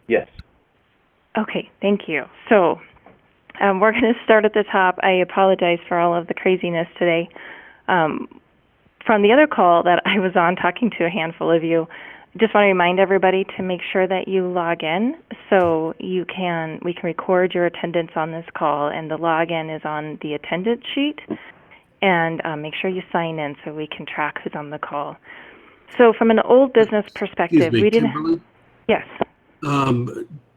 Yes. Okay, thank you. So we're going to start at the top. I apologize for all of the craziness today. Um, from the other call that I was on talking to a handful of you, just want to remind everybody to make sure that you log in so we can record your attendance on this call, and the login is on the attendance sheet. And make sure you sign in so we can track who's on the call. So from an old business perspective, Excuse me, we didn't. Kimberly. Yes.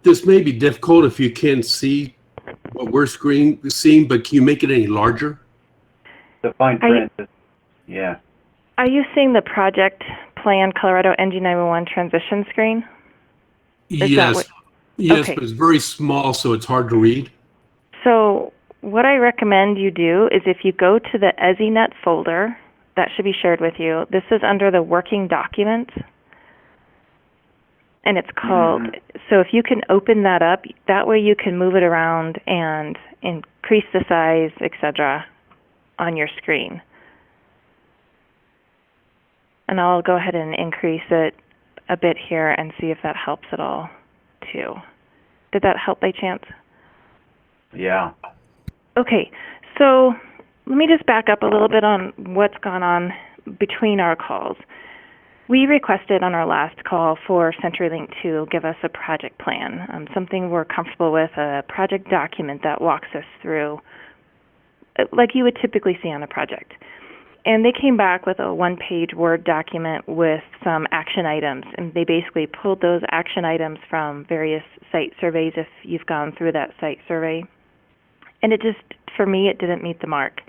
This may be difficult if you can't see what we're seeing, but can you make it any larger? The fine print. Yeah. Are you seeing the project plan Colorado NG911 transition screen? Yes. Yes, Okay. but it's very small, so it's hard to read. So what I recommend you do is if you go to the ESInet folder, that should be shared with you. This is under the working documents, and it's called, so if you can open that up, that way you can move it around and increase the size, etc., on your screen. And I'll go ahead and increase it a bit here and see if that helps at all, too. Did that help by chance? Yeah. Okay, so let me just back up a little bit on what's gone on between our calls. We requested on our last call for CenturyLink to give us a project plan, something we're comfortable with, a project document that walks us through, like you would typically see on a project. And they came back with a one-page Word document with some action items, and they basically pulled those action items from various site surveys if you've gone through that site survey. And it just, for me, it didn't meet the mark.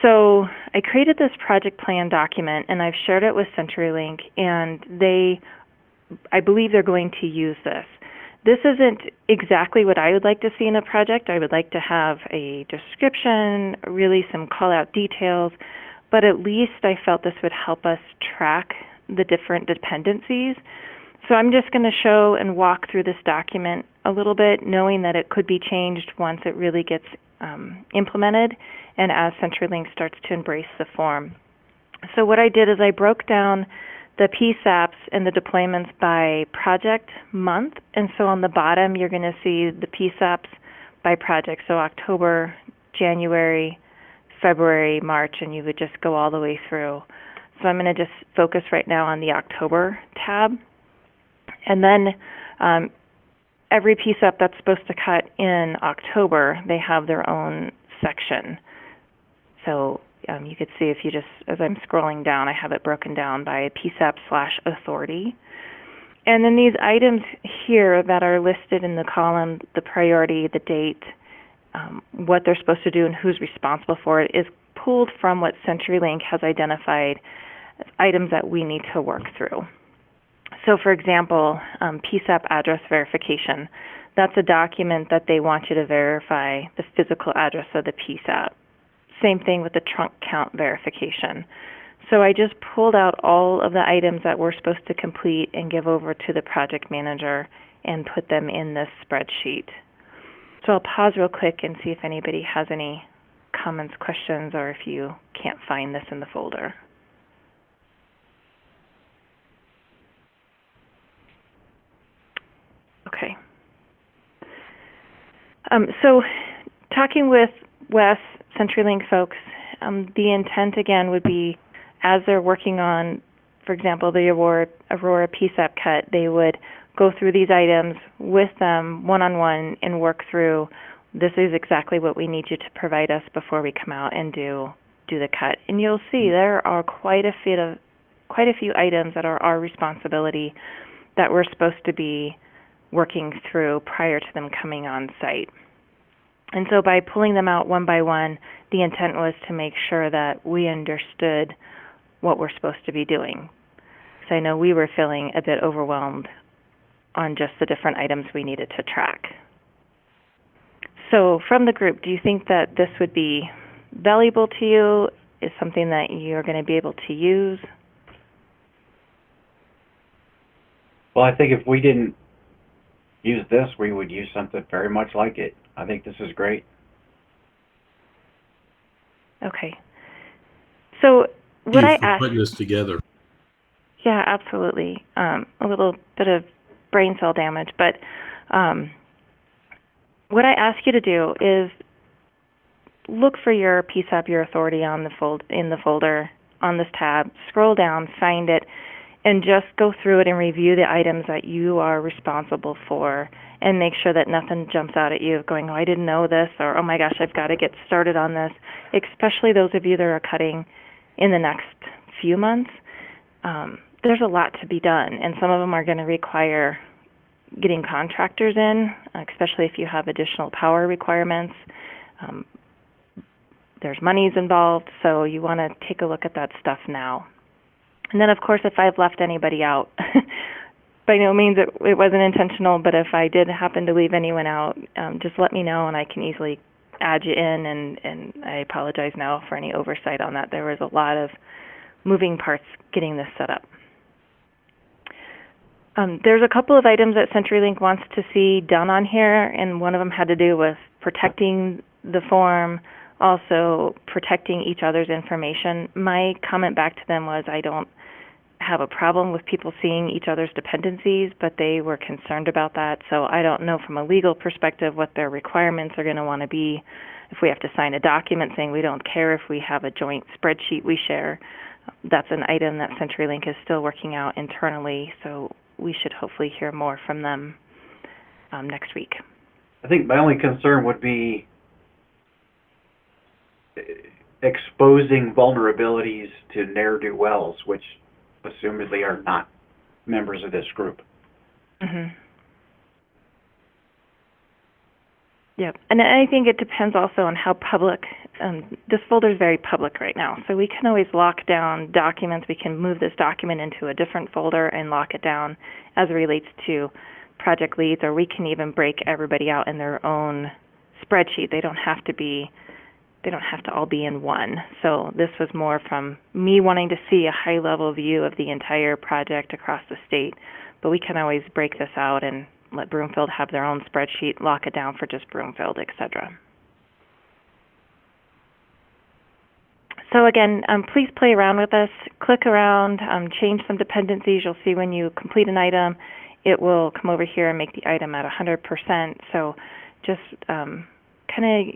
So I created this project plan document, and I've shared it with CenturyLink, and I believe they're going to use this. This isn't exactly what I would like to see in a project. I would like to have a description, really some call-out details, but at least I felt this would help us track the different dependencies. So I'm just going to show and walk through this document a little bit, knowing that it could be changed once it really gets implemented and as CenturyLink starts to embrace the form. So what I did is I broke down the PSAPs and the deployments by project month, and so on the bottom you're going to see the PSAPs by project, so October, January, February, March, and you would just go all the way through. So I'm going to just focus right now on the October tab. And then every PSAP that's supposed to cut in October, they have their own section. So you could see if you just, as I'm scrolling down, I have it broken down by PSAP/authority. And then these items here that are listed in the column, the priority, the date, what they're supposed to do and who's responsible for it, is pulled from what CenturyLink has identified as items that we need to work through. So for example, PSAP address verification. That's a document that they want you to verify the physical address of the PSAP. Same thing with the trunk count verification. So I just pulled out all of the items that we're supposed to complete and give over to the project manager and put them in this spreadsheet. So I'll pause real quick and see if anybody has any comments, questions, or if you can't find this in the folder. Okay. So talking with Wes, CenturyLink folks, the intent again would be as they're working on, for example, the Aurora PSAP cut, they would go through these items with them one-on-one and work through, this is exactly what we need you to provide us before we come out and do the cut. And you'll see there are quite a few items that are our responsibility that we're supposed to be working through prior to them coming on site. And so by pulling them out one by one, the intent was to make sure that we understood what we're supposed to be doing. So I know we were feeling a bit overwhelmed on just the different items we needed to track. So from the group, do you think that this would be valuable to you? Is something that you're going to be able to use? Well, I think if we didn't use this, we would use something very much like it. I think this is great. Okay. So what I asked, putting this together. yeah, absolutely. A little bit of brain cell damage. But what I ask you to do is look for your PSAP, your authority on in the folder on this tab. Scroll down, find it, and just go through it and review the items that you are responsible for, and make sure that nothing jumps out at you going, oh, I didn't know this, or oh my gosh, I've got to get started on this. Especially those of you that are cutting in the next few months. There's a lot to be done, and some of them are going to require getting contractors in, especially if you have additional power requirements. There's monies involved, so you want to take a look at that stuff now. And then, of course, if I've left anybody out, by no means it wasn't intentional, but if I did happen to leave anyone out, just let me know, and I can easily add you in, and I apologize now for any oversight on that. There was a lot of moving parts getting this set up. There's a couple of items that CenturyLink wants to see done on here, and one of them had to do with protecting the form, also protecting each other's information. My comment back to them was, I don't have a problem with people seeing each other's dependencies, but they were concerned about that. So I don't know from a legal perspective what their requirements are going to want to be. If we have to sign a document saying we don't care if we have a joint spreadsheet we share, that's an item that CenturyLink is still working out internally, so we should hopefully hear more from them next week. I think my only concern would be exposing vulnerabilities to ne'er-do-wells, which assumedly are not members of this group. Mm-hmm. Yep, and I think it depends also on how public, this folder is very public right now, so we can always lock down documents. We can move this document into a different folder and lock it down as it relates to project leads, or we can even break everybody out in their own spreadsheet. They don't have to all be in one. So this was more from me wanting to see a high-level view of the entire project across the state, but we can always break this out and let Broomfield have their own spreadsheet, lock it down for just Broomfield, etc. So again, please play around with this. Click around, change some dependencies. You'll see when you complete an item, it will come over here and make the item at 100%. So just kind of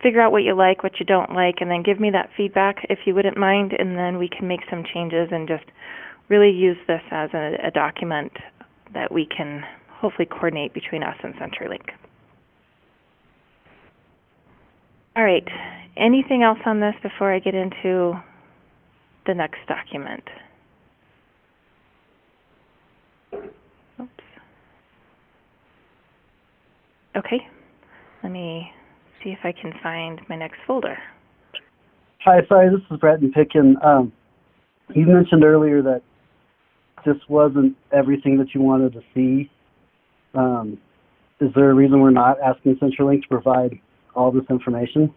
figure out what you like, what you don't like, and then give me that feedback if you wouldn't mind, and then we can make some changes and just really use this as a document that we can hopefully coordinate between us and CenturyLink. All right, anything else on this before I get into the next document? Oops. Okay, let me see if I can find my next folder. Hi, sorry, this is Brett and Pickin. You mentioned earlier that this wasn't everything that you wanted to see. Is there a reason we're not asking CenturyLink to provide all this information?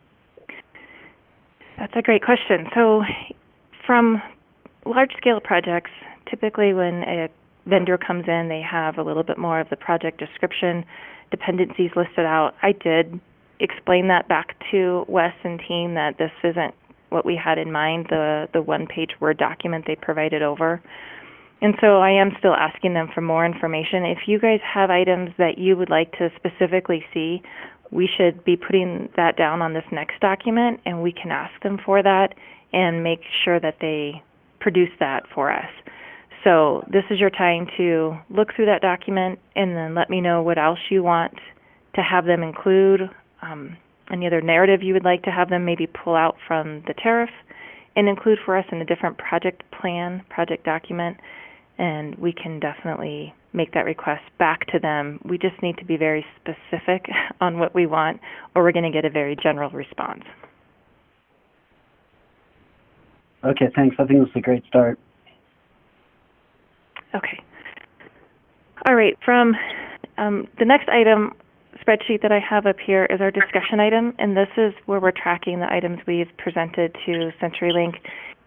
That's a great question. So from large-scale projects, typically when a vendor comes in, they have a little bit more of the project description, dependencies listed out. I did explain that back to Wes and team that this isn't what we had in mind, the one-page Word document they provided over. And so I am still asking them for more information. If you guys have items that you would like to specifically see, we should be putting that down on this next document, and we can ask them for that and make sure that they produce that for us. So this is your time to look through that document and then let me know what else you want to have them include, any other narrative you would like to have them maybe pull out from the tariff and include for us in a different project plan, project document, and we can definitely make that request back to them. We just need to be very specific on what we want, or we're going to get a very general response. Okay, thanks. I think this is a great start. Okay. All right, from the next item spreadsheet that I have up here is our discussion item, and this is where we're tracking the items we've presented to CenturyLink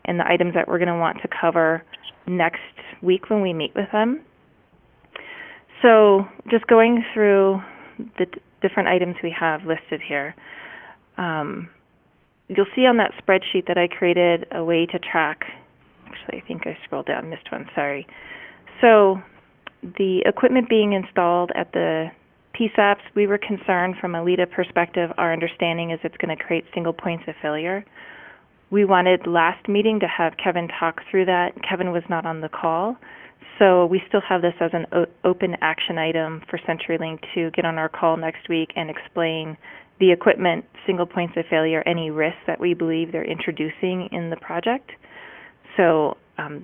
and the items that we're going to want to cover next week when we meet with them. So just going through the different items we have listed here, you'll see on that spreadsheet that I created a way to track. Actually, I think I scrolled down, missed one, sorry. So the equipment being installed at the PSAPs, we were concerned from a LEDA perspective. Our understanding is it's going to create single points of failure. We wanted last meeting to have Kevin talk through that. Kevin was not on the call, so we still have this as an open action item for CenturyLink to get on our call next week and explain the equipment, single points of failure, any risks that we believe they're introducing in the project. So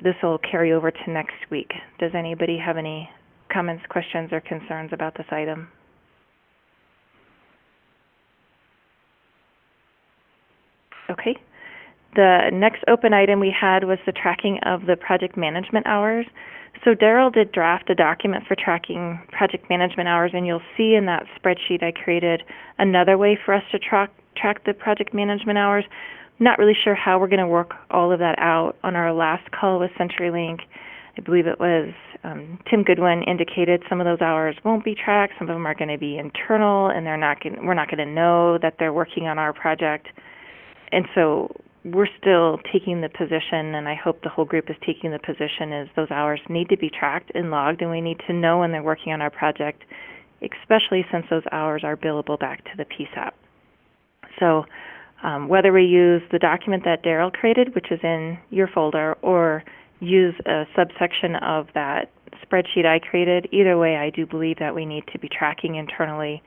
this will carry over to next week. Does anybody have any comments, questions, or concerns about this item? Okay. The next open item we had was the tracking of the project management hours. So Daryl did draft a document for tracking project management hours, and you'll see in that spreadsheet I created another way for us to track the project management hours. Not really sure how we're going to work all of that out. On our last call with CenturyLink, I believe it was Tim Goodwin indicated some of those hours won't be tracked. Some of them are going to be internal, and we're not going to know that they're working on our project. And so we're still taking the position, and I hope the whole group is taking the position, is those hours need to be tracked and logged, and we need to know when they're working on our project, especially since those hours are billable back to the PSAP. So whether we use the document that Daryl created, which is in your folder, or use a subsection of that spreadsheet I created, either way, I do believe that we need to be tracking internally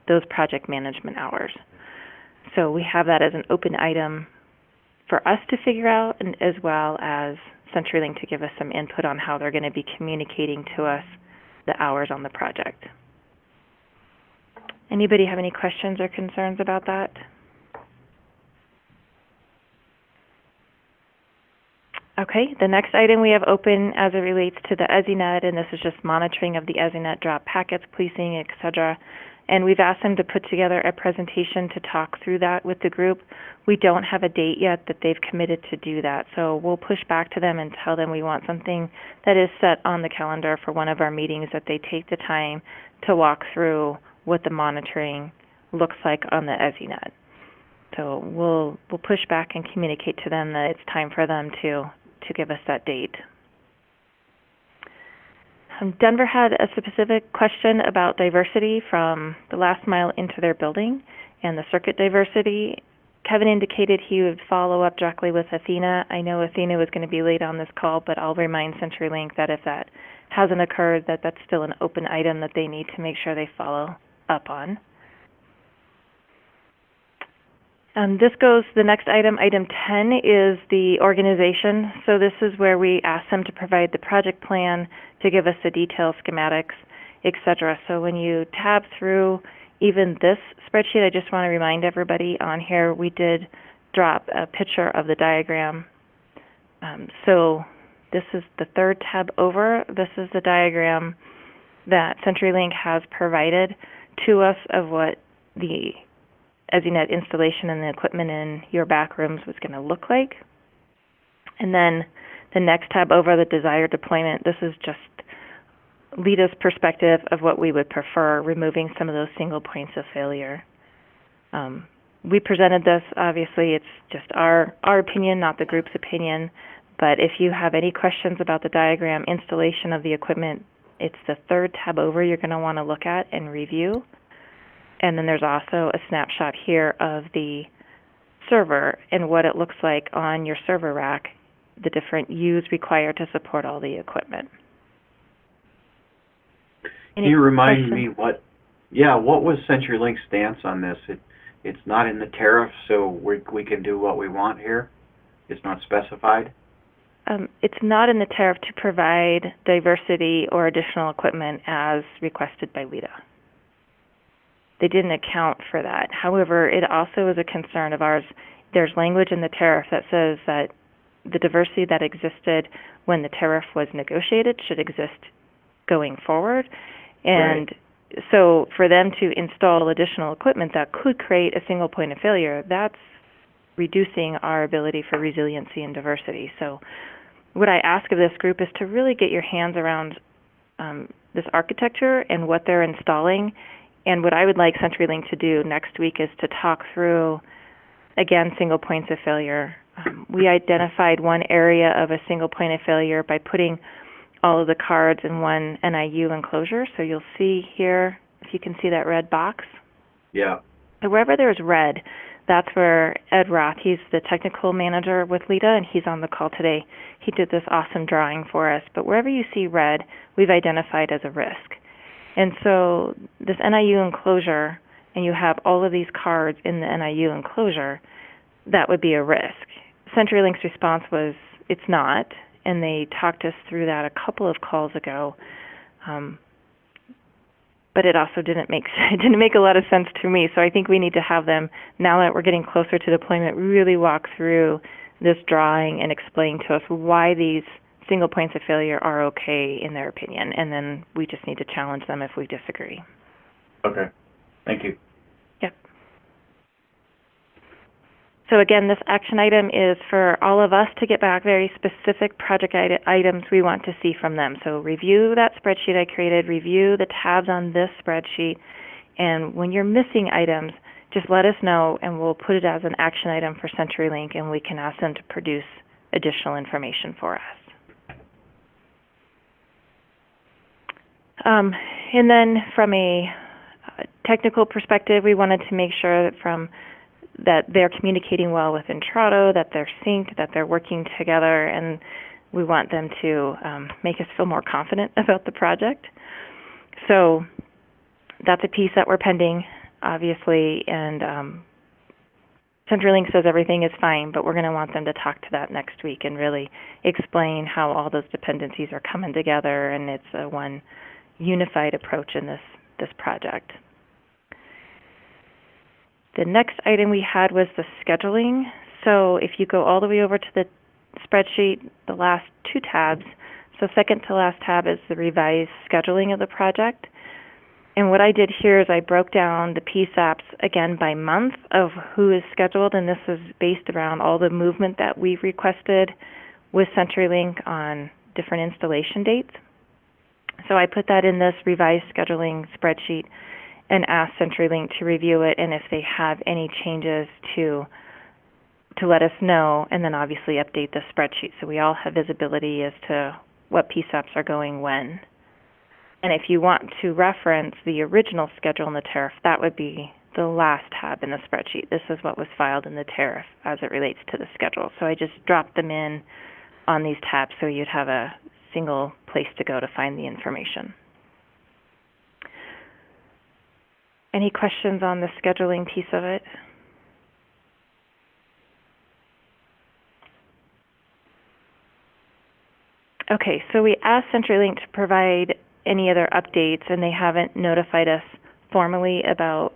those project management hours. So we have that as an open item for us to figure out, and as well as CenturyLink to give us some input on how they're going to be communicating to us the hours on the project. Anybody have any questions or concerns about that? Okay, the next item we have open as it relates to the ESInet, and this is just monitoring of the ESInet drop packets, policing, etc. And we've asked them to put together a presentation to talk through that with the group. We don't have a date yet that they've committed to do that, so we'll push back to them and tell them we want something that is set on the calendar for one of our meetings, that they take the time to walk through what the monitoring looks like on the ESInet. So we'll push back and communicate to them that it's time for them to give us that date. Denver had a specific question about diversity from the last mile into their building and the circuit diversity. Kevin indicated he would follow up directly with Athena. I know Athena was going to be late on this call, but I'll remind CenturyLink that if that hasn't occurred, that's still an open item that they need to make sure they follow up on. The next item, item 10, is the organization. So this is where we ask them to provide the project plan, to give us the detailed schematics, etc. So when you tab through even this spreadsheet, I just want to remind everybody on here, we did drop a picture of the diagram. So this is the third tab over. This is the diagram that CenturyLink has provided to us of what the ESInet installation and the equipment in your back rooms was going to look like. And then the next tab over, the desired deployment, this is just LEDA's perspective of what we would prefer, removing some of those single points of failure. We presented this, obviously it's just our opinion, not the group's opinion, but if you have any questions about the diagram installation of the equipment, it's the third tab over you're going to want to look at and review. And then there's also a snapshot here of the server and what it looks like on your server rack, the different U's required to support all the equipment. Can you remind me what was CenturyLink's stance on this? It's not in the tariff, so we can do what we want here? It's not specified? It's not in the tariff to provide diversity or additional equipment as requested by LEDA. They didn't account for that. However, it also is a concern of ours. There's language in the tariff that says that the diversity that existed when the tariff was negotiated should exist going forward. And so for them to install additional equipment that could create a single point of failure, that's reducing our ability for resiliency and diversity. So what I ask of this group is to really get your hands around this architecture and what they're installing. And what I would like CenturyLink to do next week is to talk through, again, single points of failure. We identified one area of a single point of failure by putting all of the cards in one NIU enclosure. So you'll see here, if you can see that red box. Yeah. So wherever there's red, that's where Ed Roth, he's the technical manager with LIDA, and he's on the call today. He did this awesome drawing for us. But wherever you see red, we've identified as a risk. And so this NIU enclosure, and you have all of these cards in the NIU enclosure, that would be a risk. CenturyLink's response was, it's not, and they talked us through that a couple of calls ago. But it also didn't make a lot of sense to me. So I think we need to have them, now that we're getting closer to deployment, really walk through this drawing and explain to us why these single points of failure are okay in their opinion. And then we just need to challenge them if we disagree. Okay. Thank you. Yep. So again, this action item is for all of us to get back very specific project items we want to see from them. So review that spreadsheet I created, review the tabs on this spreadsheet, and when you're missing items, just let us know and we'll put it as an action item for CenturyLink and we can ask them to produce additional information for us. And then from a technical perspective, we wanted to make sure that they're communicating well with Intrado, that they're synced, that they're working together, and we want them to make us feel more confident about the project. So that's a piece that we're pending, obviously, and CenturyLink says everything is fine, but we're going to want them to talk to that next week and really explain how all those dependencies are coming together, and it's a one unified approach in this project. The next item we had was the scheduling. So if you go all the way over to the spreadsheet, the last two tabs, so second to last tab is the revised scheduling of the project. And what I did here is I broke down the PSAPs again by month of who is scheduled, and this is based around all the movement that we've requested with CenturyLink on different installation dates. So I put that in this revised scheduling spreadsheet and ask CenturyLink to review it, and if they have any changes to let us know, and then obviously update the spreadsheet so we all have visibility as to what PSAPs are going when. And if you want to reference the original schedule in the tariff, that would be the last tab in the spreadsheet. This is what was filed in the tariff as it relates to the schedule. So I just dropped them in on these tabs so you'd have a single place to go to find the information. Any questions on the scheduling piece of it? Okay, so we asked CenturyLink to provide any other updates, and they haven't notified us formally about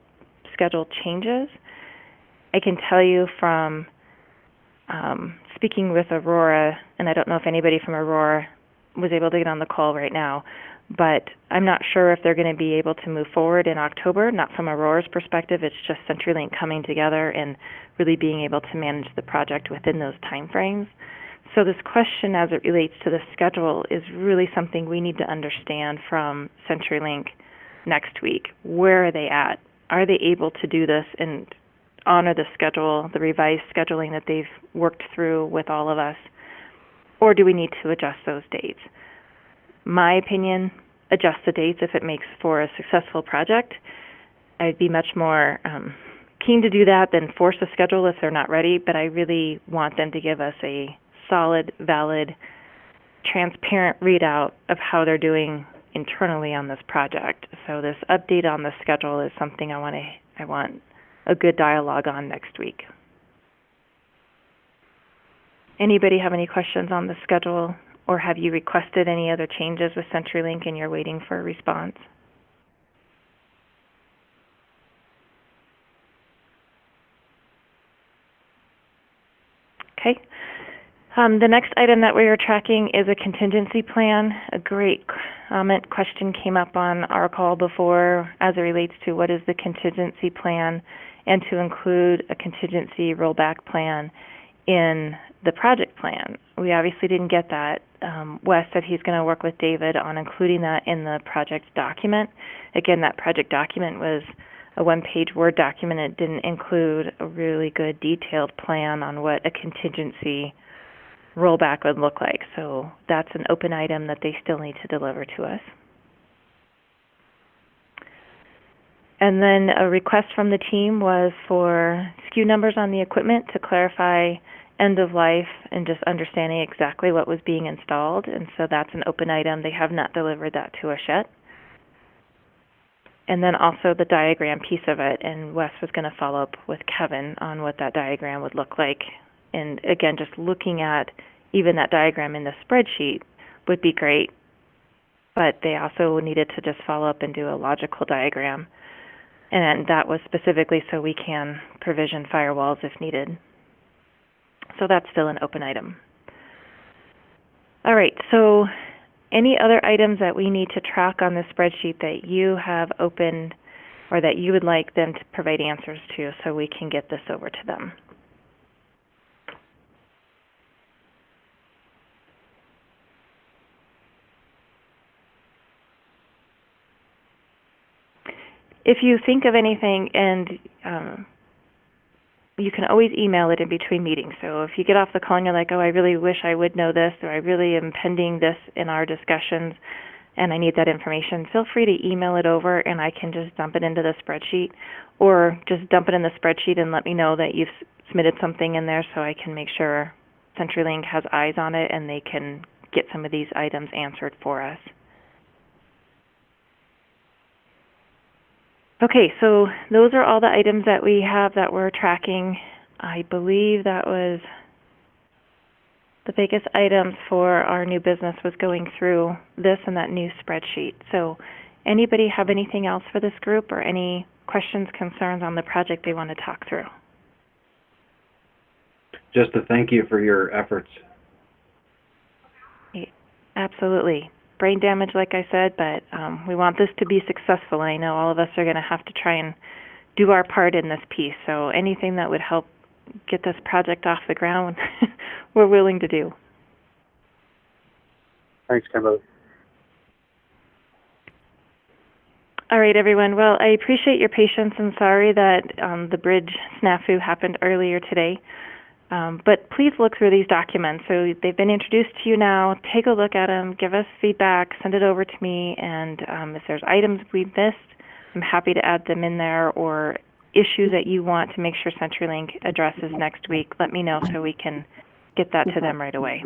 schedule changes. I can tell you from speaking with Aurora, and I don't know if anybody from Aurora was able to get on the call right now, but I'm not sure if they're going to be able to move forward in October. Not from Aurora's perspective, it's just CenturyLink coming together and really being able to manage the project within those timeframes. So this question as it relates to the schedule is really something we need to understand from CenturyLink next week. Where are they at? Are they able to do this and honor the schedule, the revised scheduling that they've worked through with all of us? Or do we need to adjust those dates? My opinion, adjust the dates if it makes for a successful project. I'd be much more keen to do that than force a schedule if they're not ready, but I really want them to give us a solid, valid, transparent readout of how they're doing internally on this project. So this update on the schedule is something I want a good dialogue on next week. Anybody have any questions on the schedule, or have you requested any other changes with CenturyLink and you're waiting for a response? Okay. The next item that we are tracking is a contingency plan. A great question came up on our call before as it relates to what is the contingency plan, and to include a contingency rollback plan in the project plan. We obviously didn't get that. Wes said he's going to work with David on including that in the project document. Again, that project document was a one-page Word document. It didn't include a really good detailed plan on what a contingency rollback would look like. So that's an open item that they still need to deliver to us. And then a request from the team was for SKU numbers on the equipment to clarify end of life and just understanding exactly what was being installed. And so that's an open item. They have not delivered that to us yet. And then also the diagram piece of it. And Wes was going to follow up with Kevin on what that diagram would look like. And again, just looking at even that diagram in the spreadsheet would be great. But they also needed to just follow up and do a logical diagram. And that was specifically so we can provision firewalls if needed. So that's still an open item. All right, so any other items that we need to track on the spreadsheet that you have open or that you would like them to provide answers to so we can get this over to them? If you think of anything, and you can always email it in between meetings. So if you get off the call and you're like, oh, I really wish I would know this, or I really am pending this in our discussions, and I need that information, feel free to email it over, and I can just dump it into the spreadsheet, or just dump it in the spreadsheet and let me know that you've submitted something in there so I can make sure CenturyLink has eyes on it and they can get some of these items answered for us. Okay, so those are all the items that we have that we're tracking. I believe that was the biggest items for our new business was going through this and that new spreadsheet. So anybody have anything else for this group or any questions, concerns on the project they want to talk through? Just to thank you for your efforts. Absolutely. Brain damage, like I said, but we want this to be successful. I know all of us are going to have to try and do our part in this piece. So anything that would help get this project off the ground, we're willing to do. Thanks, Kimberly. All right, everyone. Well, I appreciate your patience and sorry that the bridge snafu happened earlier today. But please look through these documents. So they've been introduced to you now. Take a look at them. Give us feedback. Send it over to me. And if there's items we missed, I'm happy to add them in there, or issues that you want to make sure CenturyLink addresses next week, let me know so we can get that to them right away.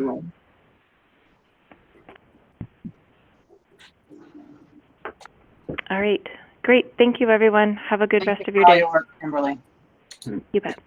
All right. Great. Thank you, everyone. Have a good rest of your day. All your work, Kimberly. You bet.